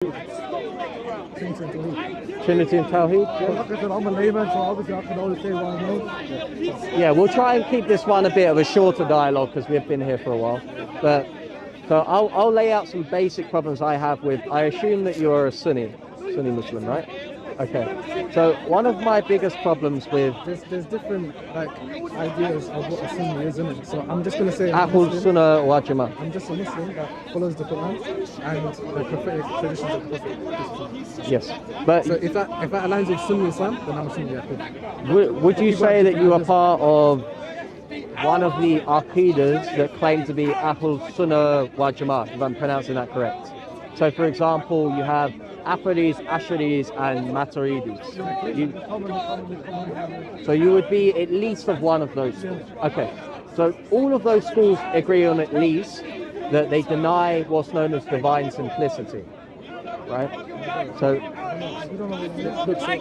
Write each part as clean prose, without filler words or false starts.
Trinity and Tawheed? Well, like I said, I'm a layman, so obviously I can only say what I know. Yeah, we'll try and keep this one a bit of a shorter dialogue because we've been here for a while. But so I'll lay out some basic problems I have with. I assume that you're a Sunni Muslim, right? Okay. So one of my biggest problems with There's different like ideas of what a Sunni is, isn't it? So I'm just gonna say Ahlul Sunnah wal Jama'ah. I'm just a Muslim that follows the Quran and the prophetic traditions of the Prophet. Yes, but So if that aligns with Sunni Islam, then I'm a Sunni. Yeah, cool. would you say that you are part of one of the Aqidas that claim to be Ahlul Sunnah wal Jama'ah, if I'm pronouncing that correct? So for example, you have Afaris, Asharis and Maturidis. So you would be at least of one of those schools. Okay, so all of those schools agree on at least that they deny what's known as divine simplicity, right? So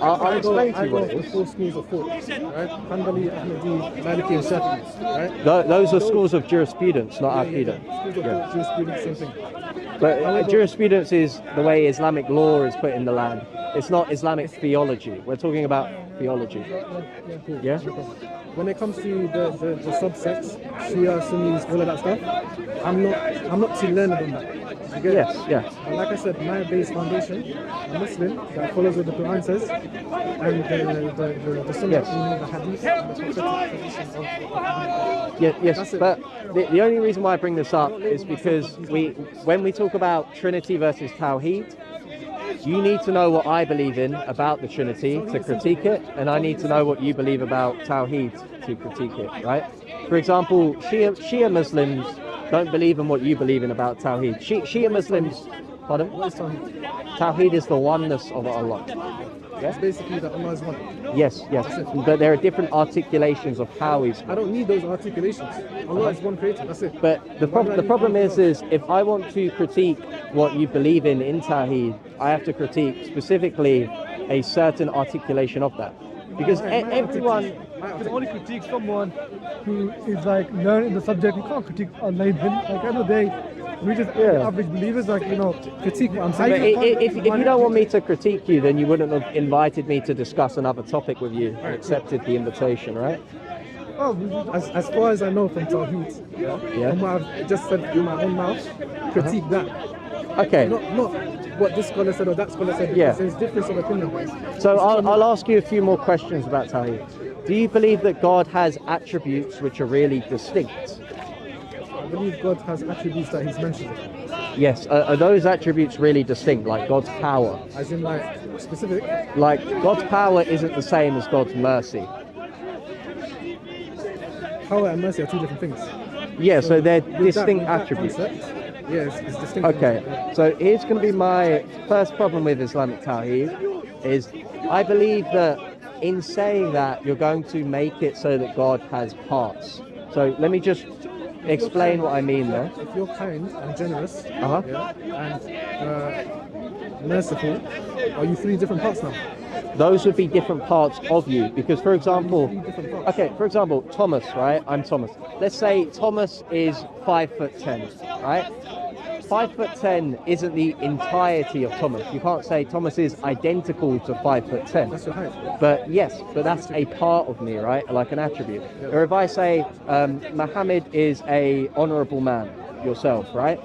I'll explain to you what it is. Four schools of thought, right? Hanbali, Ahmadi, Maliki and Shafi'i, right? Those are schools of jurisprudence, not Aqidah. Schools of thought, jurisprudence, same thing. But jurisprudence is the way Islamic law is put in the land. It's not Islamic theology. We're talking about theology. Yeah? When it comes to the subsects, Shia, Sunnis, all of that stuff, I'm not too learned on that. You get Yes, it? yes. But like I said, my base foundation, a Muslim that follows what the Quran says, and the Sunnah, Yes. the Hadith, and the prophetic traditions of Yes, That's it. but the only reason why I bring this up is because when we talk about Trinity versus Tawheed, you need to know what I believe in about the Trinity to critique it, and I need to know what you believe about Tawheed to critique it, right? For example, Shia Muslims don't believe in what you believe in about Tawheed. Shia Muslims, pardon? What is Tawheed? Tawheed is the oneness of Allah. It's basically that Allah is one. Yes, but there are different articulations of how He's I don't need those articulations. Allah is one creator, that's it. But the problem is if I want to critique what you believe in Tawheed, I have to critique specifically a certain articulation of that. Because everyone... You can only critique someone who is like learned in the subject. You can't critique a layman. Like at the end of the day, we just average believers, like, you know, critique what I'm But saying. if you don't want me to critique you, then you wouldn't have invited me to discuss another topic with you and accepted the invitation, right? Oh, as far as I know from Tawheed, from what I've just said in my own mouth, critique that. Okay. Not what this scholar said or that scholar said, because there's difference of opinion. So I'll ask you a few more questions about Tawheed. Do you believe that God has attributes which are really distinct? I believe God has attributes that He's mentioned. Yes. Are those attributes really distinct, like God's power? As in, like, specific? Like, God's power isn't the same as God's mercy. Power and mercy are two different things. Yeah, so they're with distinct that attributes. concept, yes, it's distinct. Okay, so here's going to be my first problem with Islamic Tawheed, is I believe that in saying that, you're going to make it so that God has parts. So let me just explain what I mean there. If you're kind and generous, and merciful, are you three different parts now? Those would be different parts of you, because for example, Thomas, right? I'm Thomas. Let's say Thomas is 5'10", right? 5'10" isn't the entirety of Thomas. You can't say Thomas is identical to 5'10". That's your height. But yes, but that's a part of me, right? Like an attribute. Yeah. Or if I say Muhammad is a honourable man, yourself, right?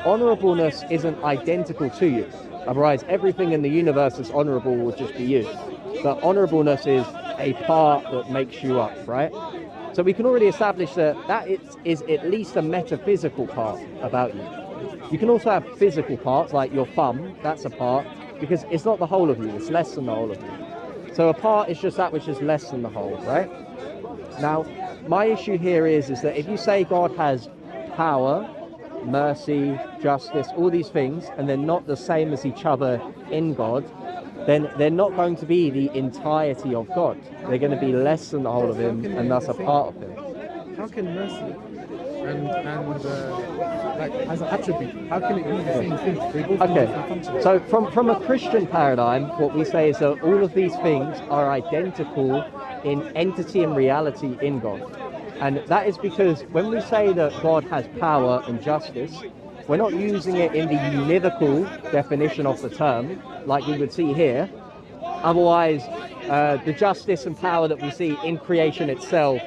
Honourableness isn't identical to you. Otherwise, everything in the universe that's honourable would just be you. But honourableness is a part that makes you up, right? So we can already establish that is at least a metaphysical part about you. You can also have physical parts, like your thumb, that's a part, because it's not the whole of you, it's less than the whole of you. So a part is just that which is less than the whole, right? Now, my issue here is that if you say God has power, mercy, justice, all these things, and they're not the same as each other in God, then they're not going to be the entirety of God. They're going to be less than the whole of Him, and thus a part of Him. How can mercy and like as an attribute, how can it be the same thing? They both do different functions. So from a Christian paradigm, what we say is that all of these things are identical in entity and reality in God. And that is because when we say that God has power and justice, we're not using it in the univocal definition of the term, like we would see here. Otherwise, the justice and power that we see in creation itself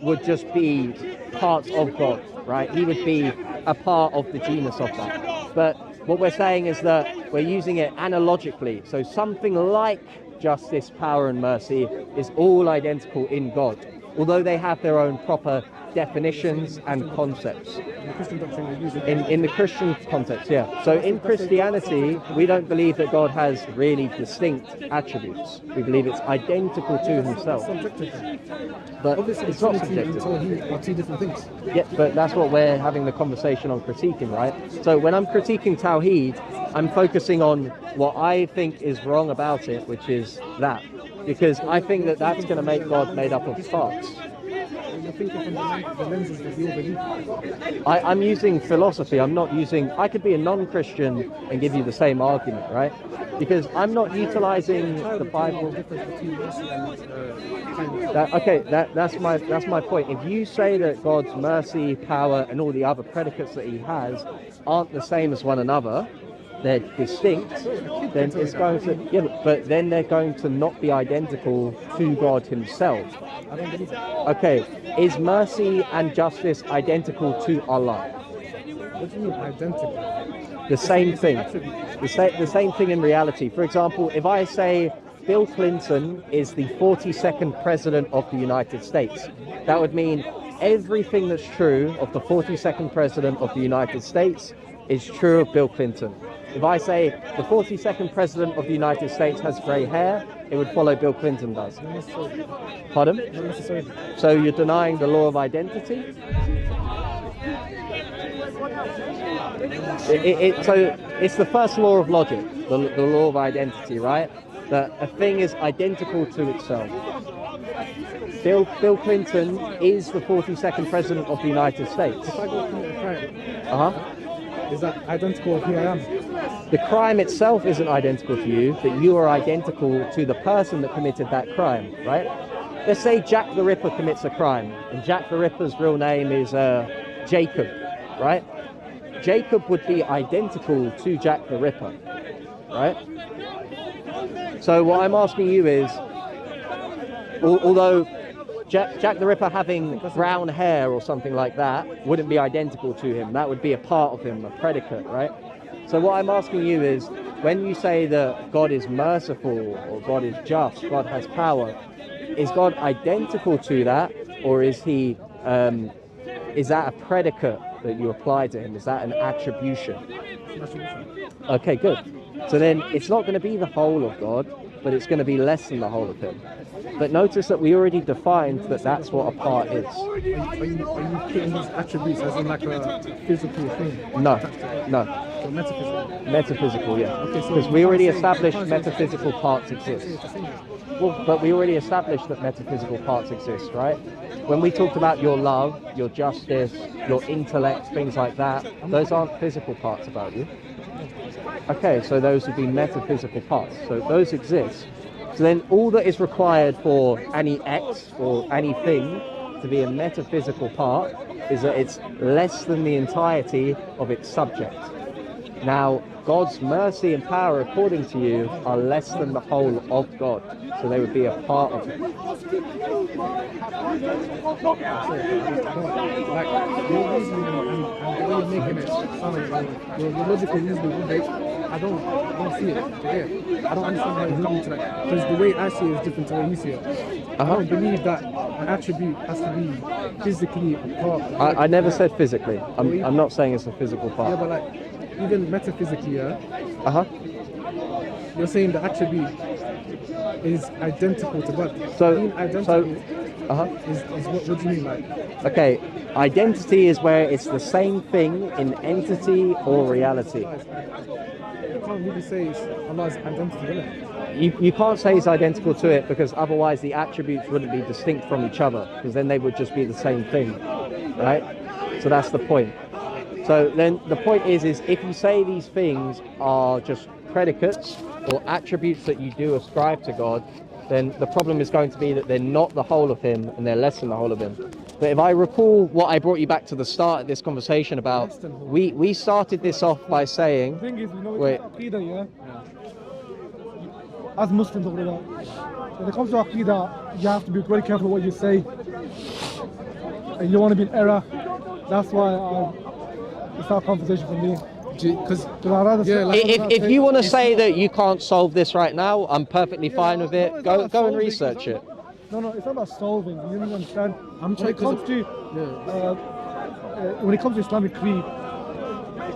would just be parts of God, right? He would be a part of the genus of that. But what we're saying is that we're using it analogically. So something like justice, power, and mercy is all identical in God, although they have their own proper definitions and concepts. In the Christian context, yeah. So in Christianity, we don't believe that God has really distinct attributes. We believe it's identical to himself. But it's not subjective. Are two different things. Yeah, but that's what we're having the conversation on critiquing, right? So when I'm critiquing Tawheed, I'm focusing on what I think is wrong about it, which is that. Because I think that that's going to make God made up of parts. You're thinking from the lenses of your belief. I'm using philosophy. I'm not using... I could be a non-Christian and give you the same argument, right? Because I'm not utilizing the Bible. That's my point. If you say that God's mercy, power, and all the other predicates that he has aren't the same as one another, they're distinct, then it's going to... Yeah, but then they're going to not be identical to God himself. I don't believe that. Okay, is mercy and justice identical to Allah? What do you mean identical? The same thing. The same thing in reality. For example, if I say Bill Clinton is the 42nd president of the United States, that would mean everything that's true of the 42nd president of the United States is true of Bill Clinton. If I say the 42nd president of the United States has grey hair, it would follow Bill Clinton does. Not necessarily. Pardon? Not necessarily. So you're denying the law of identity? So it's the first law of logic, the law of identity, right? That a thing is identical to itself. Bill Clinton is the 42nd president of the United States. If I go commit a crime, is that identical of who I am? The crime itself isn't identical to you, but you are identical to the person that committed that crime, right? Let's say Jack the Ripper commits a crime, and Jack the Ripper's real name is Jacob, right? Jacob would be identical to Jack the Ripper, right? So what I'm asking you is, although Jack the Ripper having brown hair or something like that wouldn't be identical to him, that would be a part of him, a predicate, right? So what I'm asking you is, when you say that God is merciful or God is just, God has power, is God identical to that, or is he is that a predicate that you apply to him? Is that an attribution? Okay, good. So then it's not going to be the whole of God, but it's going to be less than the whole of him. But notice that we already defined that that's what a part is. Are you putting these attributes as in like a physical thing? No. So metaphysical? Metaphysical, yeah. Okay, so because we already established metaphysical parts exist. Well, but we already established that metaphysical parts exist, right? When we talked about your love, your justice, your intellect, things like that, those aren't physical parts about you. Okay, so those would be metaphysical parts. So those exist. So then all that is required for any X or anything to be a metaphysical part is that it's less than the entirety of its subject. Now, God's mercy and power, according to you, are less than the whole of God. So they would be a part of it. Like, your reasoning and the way you're making it sound like your logical reasoning, I don't see it. Yeah. I don't understand how you're coming to that. Because the way I see it is different to the way you see it. I don't believe that an attribute has to be physically a part. I never said physically. I'm not saying it's a physical part. Yeah, but like, even metaphysically, yeah? You're saying the attribute is identical to God. So, being identical is what do you mean, like? Okay, identity is where it's the same thing in entity or reality. You can't really say it's Allah's identity, innit? You can't say it's identical to it, because otherwise the attributes wouldn't be distinct from each other, because then they would just be the same thing, right? So that's the point. So then the point is if you say these things are just predicates or attributes that you do ascribe to God, then the problem is going to be that they're not the whole of him and they're less than the whole of him. But if I recall what I brought you back to the start of this conversation about, we started this off by saying, The thing is, wait, Aqidah, yeah? As Muslims, when it comes to Aqidah, you have to be very careful what you say. And you don't want to be in error. That's why it's our conversation for me. Because if you want to say that you can't solve this right now, I'm perfectly fine with it. Go and research it. No, it's not about solving. You don't understand. I'm trying when it comes to Islamic creed,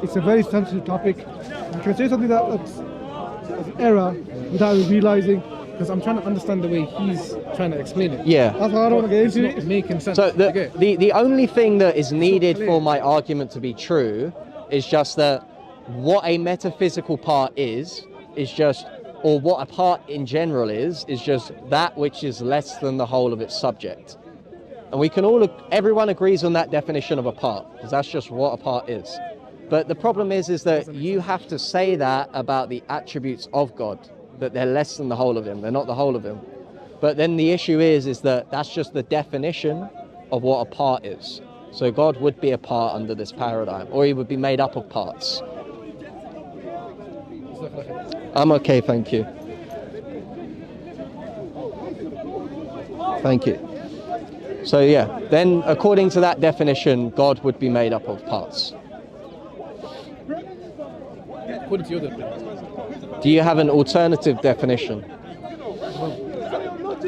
it's a very sensitive topic. You can say something that's error without realizing. Because I'm trying to understand the way he's trying to explain it. Yeah. That's why I don't want to get into It's not making sense. So the only thing that is needed for my argument to be true is just that what a metaphysical part is just, or what a part in general is just that which is less than the whole of its subject. And we can everyone agrees on that definition of a part, because that's just what a part is. But the problem is that you have to say that about the attributes of God, that they're less than the whole of him, they're not the whole of him. But then the issue is that that's just the definition of what a part is. So God would be a part under this paradigm, or he would be made up of parts. I'm okay, thank you. Thank you. So yeah, then according to that definition, God would be made up of parts. According to your definition. Do you have an alternative definition?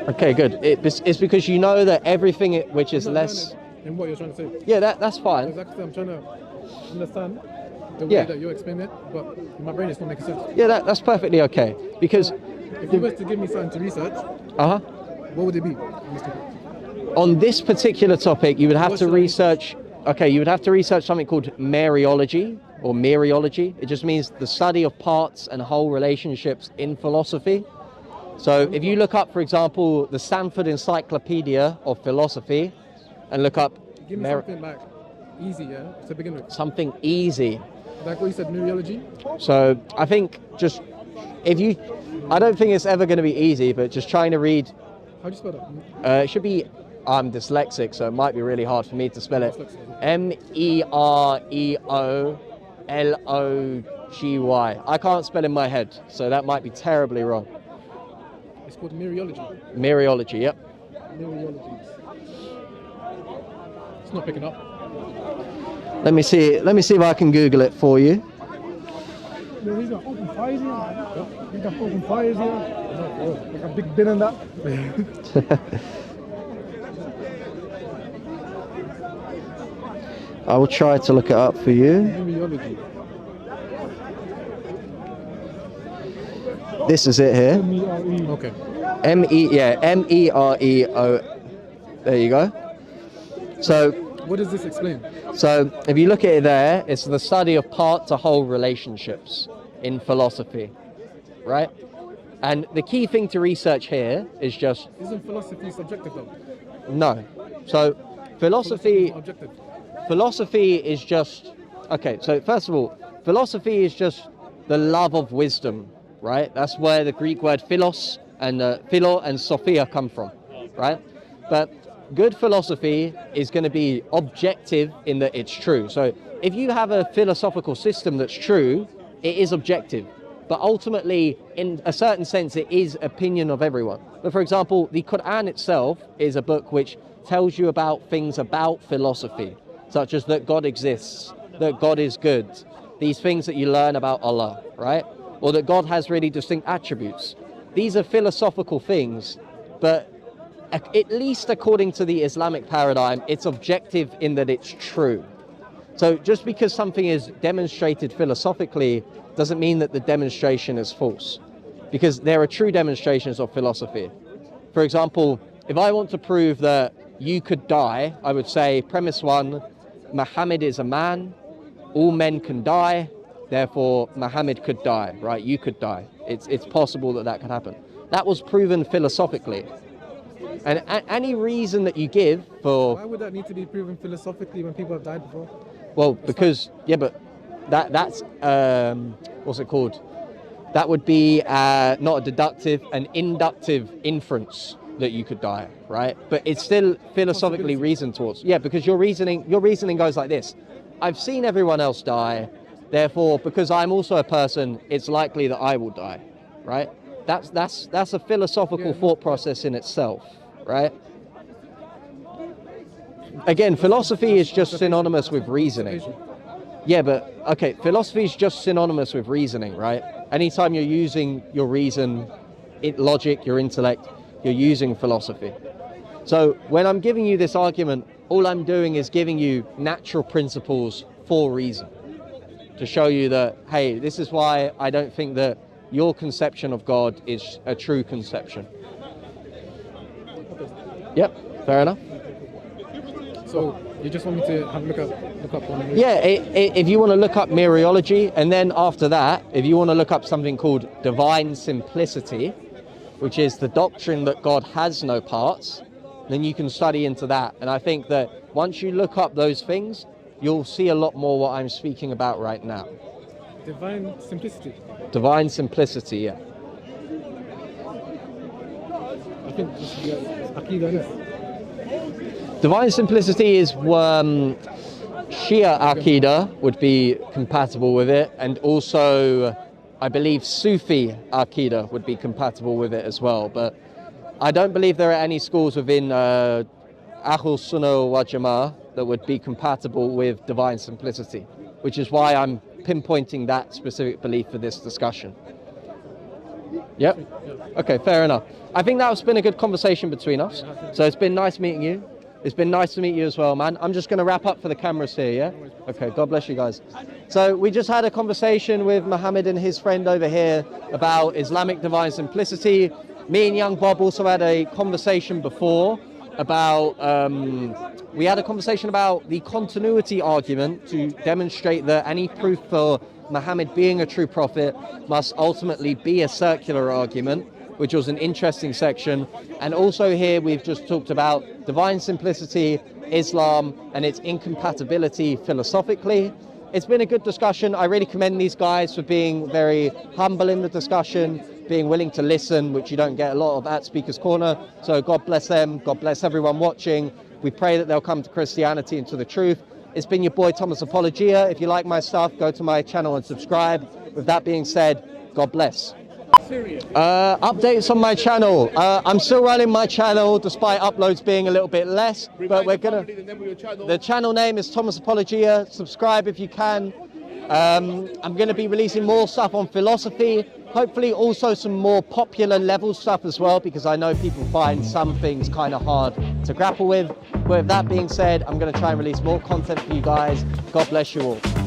Okay, good. It's because you know that everything which is less... In what you're trying to say. Yeah, that's fine. Exactly, I'm trying to understand the way that you explain it, but in my brain it's not making sense. Yeah, that's perfectly okay. Because... If you were to give me something to research, what would it be? On this particular topic, you would have to research... Okay, you would have to research something called Mariology, or Mariology. It just means the study of parts and whole relationships in philosophy. So if you look up, for example, the Stanford Encyclopedia of Philosophy, and look up... Give me something like easy, yeah, to begin with. Something easy. Like what you said, Mariology? So I think just, I don't think it's ever going to be easy, but just trying to read... How do you spell that? It should be... I'm dyslexic, so it might be really hard for me to spell it. Mereology. I can't spell in my head, so that might be terribly wrong. It's called Mariology. Mariology, yep. Mariology. It's not picking up. Let me see if I can Google it for you. These are open fires here. These are open fires here. Like a big bin in that. I will try to look it up for you. Mariology. This is it here. M-E-R-E. Okay. M-E-R-E-O. There you go. So what does this explain? So if you look at it there, it's the study of part to whole relationships in philosophy, right? And the key thing to research here is just... Isn't philosophy subjective though? No. So philosophy is just... Okay, so first of all, philosophy is just the love of wisdom, right? That's where the Greek word philos and philo and sophia come from, right? But good philosophy is going to be objective in that it's true. So if you have a philosophical system that's true, it is objective. But ultimately, in a certain sense, it is opinion of everyone. But for example, the Quran itself is a book which tells you about things about philosophy, such as that God exists, that God is good, these things that you learn about Allah, right? Or that God has really distinct attributes. These are philosophical things, but at least according to the Islamic paradigm, it's objective in that it's true. So just because something is demonstrated philosophically doesn't mean that the demonstration is false, because there are true demonstrations of philosophy. For example, if I want to prove that you could die, I would say, premise one, Muhammad is a man, all men can die, therefore Muhammad could die, right? You could die. It's possible that could happen. That was proven philosophically. And any reason that you give for... Why would that need to be proven philosophically when people have died before? Well, because, yeah, but that's, what's it called? that would be not a deductive, an inductive inference that you could die, right? But it's still philosophically reasoned towards. Yeah, because your reasoning goes like this. I've seen everyone else die, therefore, because I'm also a person, it's likely that I will die, right? That's a philosophical thought process in itself, right? Again, philosophy is just synonymous with reasoning. Yeah, but okay, philosophy is just synonymous with reasoning, right? Anytime you're using your reason, logic, your intellect, you're using philosophy. So when I'm giving you this argument, all I'm doing is giving you natural principles for reason to show you that, hey, this is why I don't think that your conception of God is a true conception. Yep, fair enough. So you just want me to have a look up on... Yeah, if you want to look up mereology, and then after that, if you want to look up something called divine simplicity, which is the doctrine that God has no parts, then you can study into that. And I think that once you look up those things, you'll see a lot more what I'm speaking about right now. Divine simplicity? Divine simplicity, yeah. I think this is Aqidah. Divine simplicity is Shia Aqidah would be compatible with it, and also I believe Sufi Aqidah would be compatible with it as well. But I don't believe there are any schools within Ahlul Sunnah wal Jama'ah that would be compatible with divine simplicity, which is why I'm pinpointing that specific belief for this discussion. Yep. Okay, fair enough. I think that's been a good conversation between us. So it's been nice meeting you. It's been nice to meet you as well, man. I'm just going to wrap up for the cameras here, yeah? Okay, God bless you guys. So we just had a conversation with Mohammed and his friend over here about Islamic divine simplicity. Me and young Bob also had a conversation before about, we had a conversation about the continuity argument to demonstrate that any proof for Muhammad being a true prophet must ultimately be a circular argument, which was an interesting section. And also here we've just talked about divine simplicity, Islam, and its incompatibility philosophically. It's been a good discussion. I really commend these guys for being very humble in the discussion, being willing to listen, which you don't get a lot of at Speaker's Corner. So God bless them. God bless everyone watching. We pray that they'll come to Christianity and to the truth. It's been your boy Thomas Apologia. If you like my stuff, go to my channel and subscribe. With that being said, God bless. Updates on my channel. I'm still running my channel despite uploads being a little bit less, but we're gonna... The channel name is Thomas Apologia. Subscribe if you can. I'm gonna be releasing more stuff on philosophy, hopefully also some more popular level stuff as well, because I know people find some things kind of hard to grapple with. But with that being said, I'm gonna try and release more content for you guys. God bless you all.